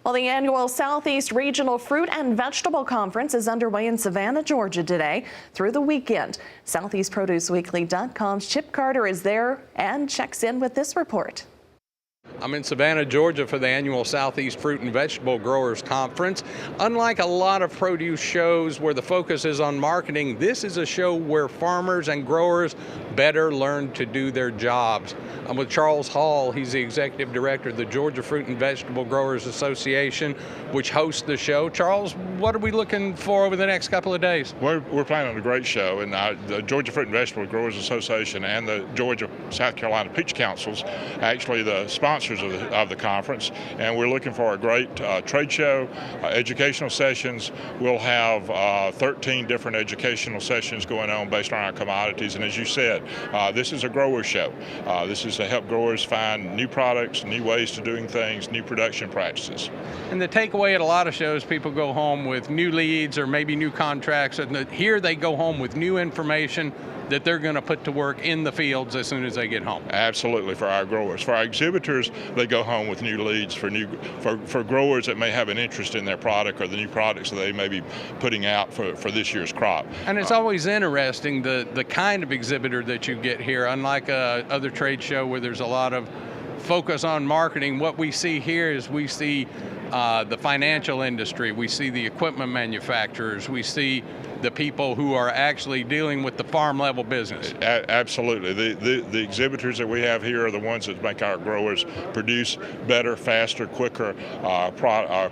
Well, the annual Southeast Regional Fruit and Vegetable Conference is underway in Savannah, Georgia today through the weekend. SoutheastProduceWeekly.com's Chip Carter is there and checks in with this report. I'm in Savannah, Georgia for the annual Southeast Fruit and Vegetable Growers Conference. Unlike a lot of produce shows where the focus is on marketing, this is a show where farmers and growers better learn to do their jobs. I'm with Charles Hall. He's the executive director of the Georgia Fruit and Vegetable Growers Association, which hosts the show. Charles, what are we looking for over the next couple of days? We're planning on a great show, and the Georgia Fruit and Vegetable Growers Association and the Georgia South Carolina Peach Councils, actually the sponsors of the conference, and we're looking for a great trade show, educational sessions. We'll have 13 different educational sessions going on based on our commodities, and as you said, this is a grower show. This is to help growers find new products, new ways to doing things, new production practices. And the takeaway at a lot of shows, people go home with new leads or maybe new contracts, and here they go home with new information that they're going to put to work in the fields as soon as they get home. Absolutely, for our growers. For our exhibitors, they go home with new leads for growers that may have an interest in their product or the new products that they may be putting out for this year's crop. And it's always interesting the kind of exhibitor that you get here. Unlike other trade show where there's a lot of focus on marketing, what we see here is we see the financial industry, we see the equipment manufacturers, we see the people who are actually dealing with the farm level business. Absolutely. The exhibitors that we have here are the ones that make our growers produce better, faster, quicker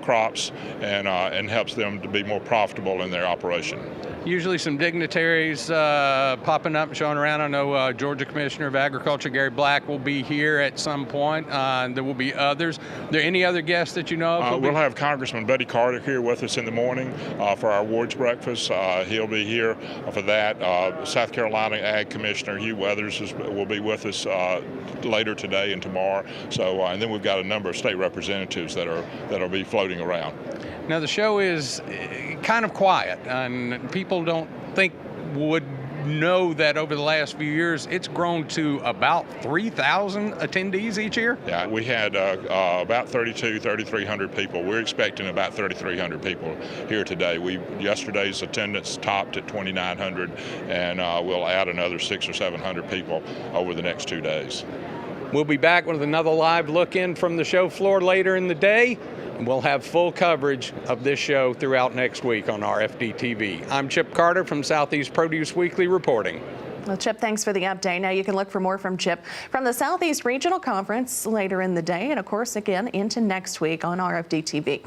crops and helps them to be more profitable in their operation. Usually some dignitaries popping up and showing around. I know Georgia Commissioner of Agriculture Gary Black will be here at some point. There will be others. Are there any other guests that you know of? We'll have Congressman Buddy Carter here with us in the morning for our awards breakfast. He'll be here for that. South Carolina Ag Commissioner Hugh Weathers will be with us later today and tomorrow. So, and then we've got a number of state representatives that'll be floating around. Now the show is kind of quiet, and people would know that over the last few years it's grown to about 3,000 attendees each year. Yeah, we had about 3,300 people. We're expecting about 3,300 people here today. Yesterday's attendance topped at 2,900, and we'll add another 600 or 700 people over the next 2 days. We'll be back with another live look in from the show floor later in the day. We'll have full coverage of this show throughout next week on RFD-TV. I'm Chip Carter from Southeast Produce Weekly reporting. Well, Chip, thanks for the update. Now you can look for more from Chip from the Southeast Regional Conference later in the day and, of course, again into next week on RFD-TV.